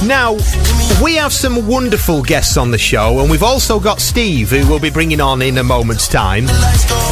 Now, we have some wonderful guests on the show, and we've also got Steve, who we'll be bringing on in a moment's time.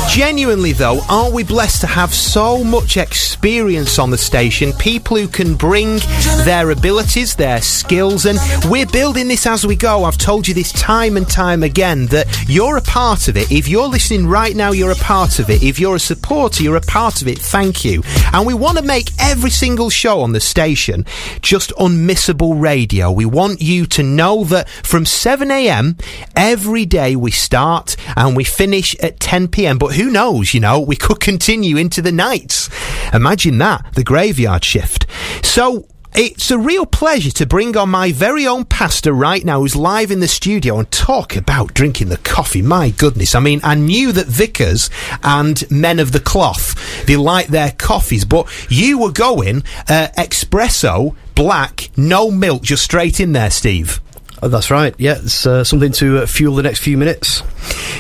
Genuinely, though, aren't we blessed to have so much experience on the station? People who can bring their abilities, their skills, and we're building this as we go. I've told you this time and time again, that you're a part of it. If you're listening right now, you're a part of it. If you're a supporter, you're a part of it. Thank you. And we want to make every single show on the station just unmissable radio. We want you to know that from 7 a.m. every day we start and we finish at 10 p.m. But who knows, we could continue into the nights. Imagine that, the graveyard shift. So it's a real pleasure to bring on my very own pastor right now, who's live in the studio, and talk about drinking the coffee. My goodness. I mean, I knew that vicars and men of the cloth, they like their coffees, but you were going espresso, black, no milk, just straight in there, Steve. Oh, that's right. Yeah, it's something to fuel the next few minutes.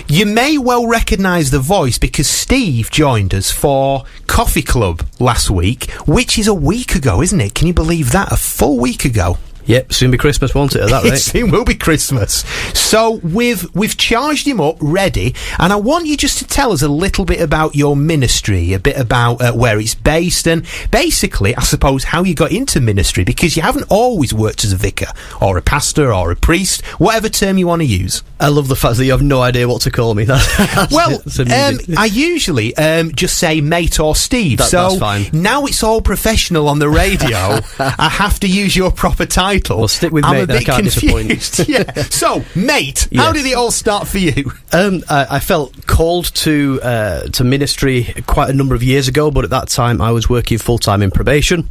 You may well recognise the voice because Steve joined us for Coffee Club last week, which is a week ago, isn't it? Can you believe that? A full week ago. Yep, soon be Christmas, won't it, at that rate? It soon will be Christmas. So we've charged him up, ready, and I want you just to tell us a little bit about your ministry, a bit about where it's based, and basically, I suppose, how you got into ministry, because you haven't always worked as a vicar, or a pastor, or a priest, whatever term you want to use. I love the fact that you have no idea what to call me. Well, I usually just say mate or Steve, that's fine. Now it's all professional on the radio, I have to use your proper title. Well, stick with mate, I can't disappoint. Yeah. So, mate, yes. How did it all start for you? I felt called to ministry quite a number of years ago, but at that time I was working full-time in probation.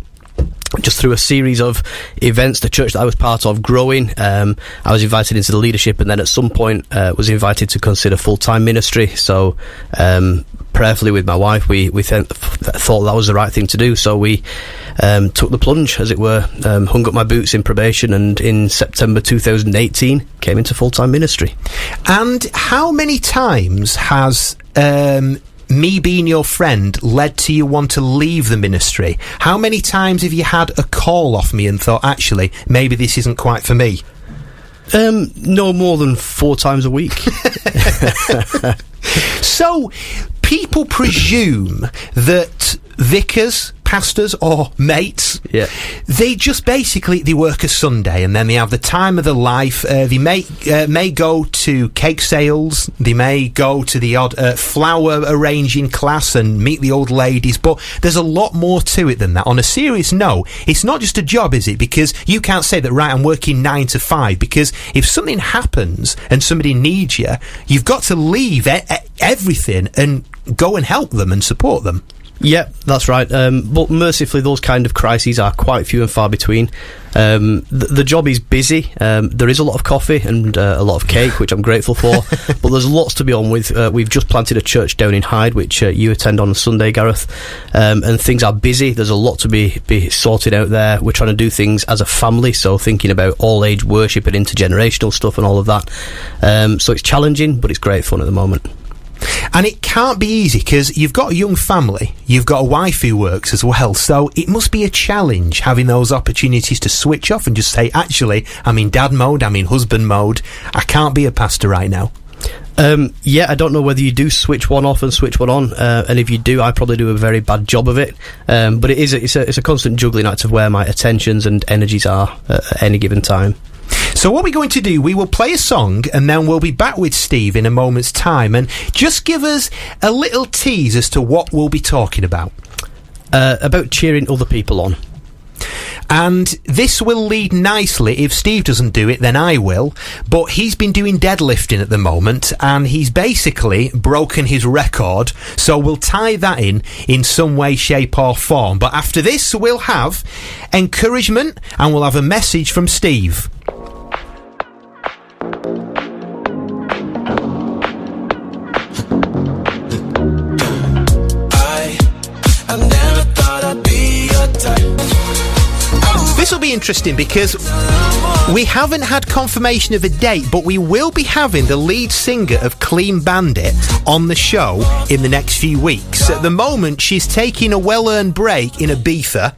Just through a series of events, the church that I was part of growing, I was invited into the leadership, and then at some point was invited to consider full-time ministry. So prayerfully with my wife, we thought that was the right thing to do. So we took the plunge, as it were, hung up my boots in probation, and in September 2018 came into full-time ministry. And how many times has me being your friend led to you want to leave the ministry? How many times have you had a call off me and thought, actually, maybe this isn't quite for me? No more than 4 times a week. So, people presume that vicars, pastors or mates, they just basically, they work a Sunday and then they have the time of their life. They may go to cake sales, they may go to the odd flower arranging class and meet the old ladies, but there's a lot more to it than that. On a serious note, it's not just a job, is it? Because you can't say that, right, I'm working 9 to 5, because if something happens and somebody needs you, you've got to leave everything and go and help them and support them. Yeah, that's right. But mercifully, those kind of crises are quite few and far between. The job is busy. There is a lot of coffee and a lot of cake, which I'm grateful for. But there's lots to be on with. We've just planted a church down in Hyde, which you attend on Sunday, Gareth. And things are busy. There's a lot to be sorted out there. We're trying to do things as a family, so thinking about all-age worship and intergenerational stuff and all of that. So it's challenging, but it's great fun at the moment. And it can't be easy because you've got a young family, you've got a wife who works as well, so it must be a challenge having those opportunities to switch off and just say, actually, I'm in dad mode, I'm in husband mode, I can't be a pastor right now. I don't know whether you do switch one off and switch one on, and if you do, I probably do a very bad job of it. But it's a constant juggling act of where my attentions and energies are at any given time. So what we're going to do, we will play a song and then we'll be back with Steve in a moment's time, and just give us a little tease as to what we'll be talking about. About cheering other people on. And this will lead nicely. If Steve doesn't do it, then I will. But he's been doing deadlifting at the moment, and he's basically broken his record. So we'll tie that in some way, shape or form. But after this, we'll have encouragement and we'll have a message from Steve. This will be interesting because we haven't had confirmation of a date, but we will be having the lead singer of Clean Bandit on the show in the next few weeks. At the moment, she's taking a well-earned break in Ibiza.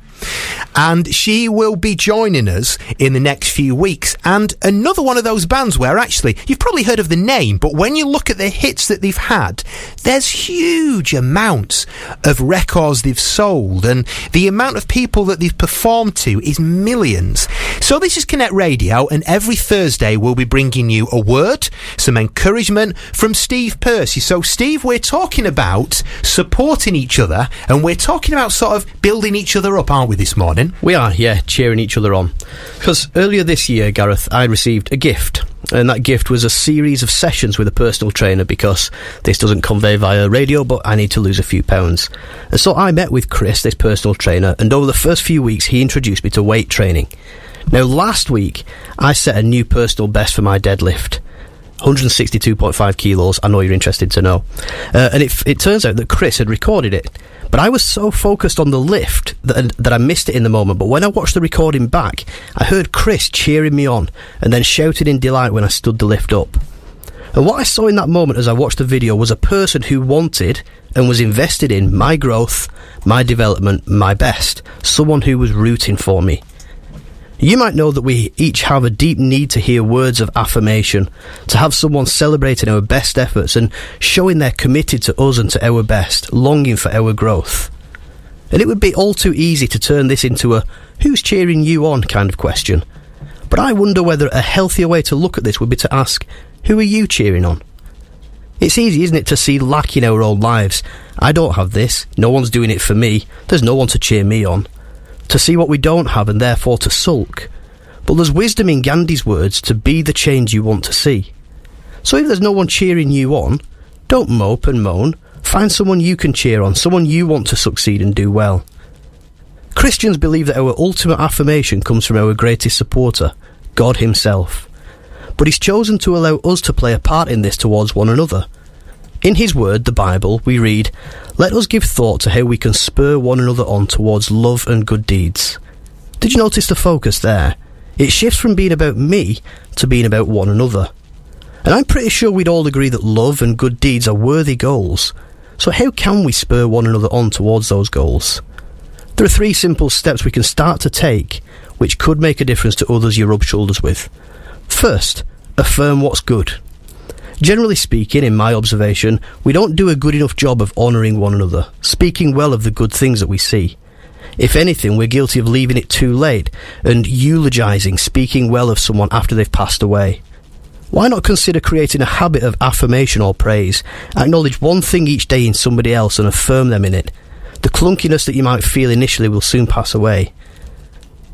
And she will be joining us in the next few weeks. And another one of those bands where actually, you've probably heard of the name, but when you look at the hits that they've had, there's huge amounts of records they've sold, and the amount of people that they've performed to is millions. So this is Konnect Radio, and every Thursday we'll be bringing you a word, some encouragement from Steve Percy. So Steve, we're talking about supporting each other, and we're talking about sort of building each other up, aren't we, this morning? We are, yeah, cheering each other on. Because earlier this year, Gareth, I received a gift. And that gift was a series of sessions with a personal trainer, because this doesn't convey via radio, but I need to lose a few pounds. And so I met with Chris, this personal trainer, and over the first few weeks he introduced me to weight training. Now last week I set a new personal best for my deadlift. 162.5 kilos, I know you're interested to know. And it turns out that Chris had recorded it. But I was so focused on the lift that I missed it in the moment. But when I watched the recording back, I heard Chris cheering me on and then shouted in delight when I stood the lift up. And what I saw in that moment as I watched the video was a person who wanted and was invested in my growth, my development, my best. Someone who was rooting for me. You might know that we each have a deep need to hear words of affirmation, to have someone celebrating our best efforts and showing they're committed to us and to our best, longing for our growth. And it would be all too easy to turn this into a who's cheering you on kind of question. But I wonder whether a healthier way to look at this would be to ask, who are you cheering on? It's easy, isn't it, to see lack in our own lives. I don't have this, no one's doing it for me, there's no one to cheer me on. To see what we don't have and therefore to sulk. But there's wisdom in Gandhi's words to be the change you want to see. So if there's no one cheering you on, don't mope and moan. Find someone you can cheer on, someone you want to succeed and do well. Christians believe that our ultimate affirmation comes from our greatest supporter, God himself. But he's chosen to allow us to play a part in this towards one another. In his word, the Bible, we read, "Let us give thought to how we can spur one another on towards love and good deeds." Did you notice the focus there? It shifts from being about me to being about one another. And I'm pretty sure we'd all agree that love and good deeds are worthy goals. So how can we spur one another on towards those goals? There are 3 simple steps we can start to take, which could make a difference to others you rub shoulders with. First, affirm what's good. Generally speaking, in my observation, we don't do a good enough job of honouring one another, speaking well of the good things that we see. If anything, we're guilty of leaving it too late and eulogising, speaking well of someone after they've passed away. Why not consider creating a habit of affirmation or praise? Acknowledge one thing each day in somebody else and affirm them in it. The clunkiness that you might feel initially will soon pass away.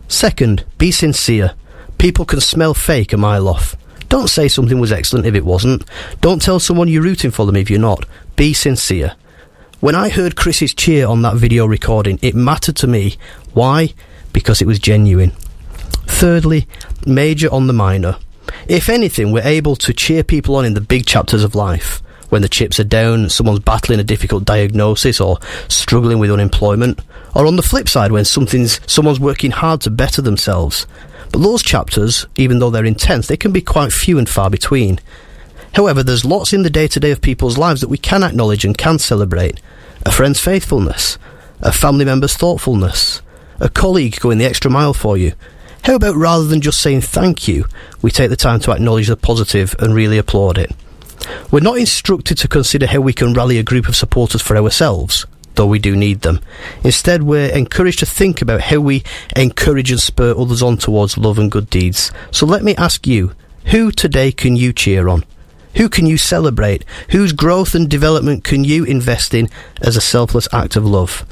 Second, be sincere. People can smell fake a mile off. Don't say something was excellent if it wasn't. Don't tell someone you're rooting for them if you're not. Be sincere. When I heard Chris's cheer on that video recording, it mattered to me. Why? Because it was genuine. Thirdly, major on the minor. If anything, we're able to cheer people on in the big chapters of life. When the chips are down, someone's battling a difficult diagnosis or struggling with unemployment. Or on the flip side, when someone's working hard to better themselves. But those chapters, even though they're intense, they can be quite few and far between. However, there's lots in the day-to-day of people's lives that we can acknowledge and can celebrate. A friend's faithfulness, a family member's thoughtfulness, a colleague going the extra mile for you. How about rather than just saying thank you, we take the time to acknowledge the positive and really applaud it? We're not instructed to consider how we can rally a group of supporters for ourselves, though we do need them. Instead, we're encouraged to think about how we encourage and spur others on towards love and good deeds. So let me ask you, who today can you cheer on? Who can you celebrate? Whose growth and development can you invest in as a selfless act of love?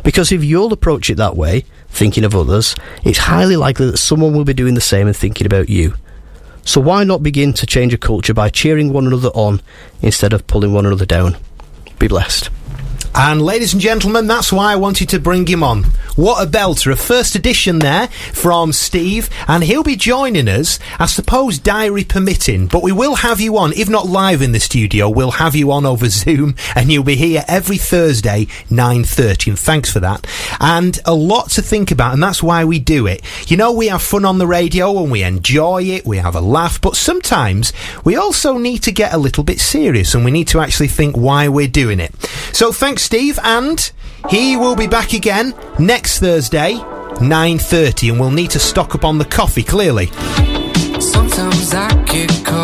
Because if you'll approach it that way, thinking of others, it's highly likely that someone will be doing the same and thinking about you. So why not begin to change a culture by cheering one another on instead of pulling one another down? Be blessed. And ladies and gentlemen, that's why I wanted to bring him on. What a belter, a first edition there from Steve, and he'll be joining us, I suppose diary permitting, but we will have you on, if not live in the studio, we'll have you on over Zoom, and you'll be here every Thursday, 9:30, and thanks for that. And a lot to think about, and that's why we do it. You know, we have fun on the radio, and we enjoy it, we have a laugh, but sometimes we also need to get a little bit serious, and we need to actually think why we're doing it. So thanks, Steve, and he will be back again next Thursday 9:30, and we'll need to stock up on the coffee, clearly. Sometimes I get caught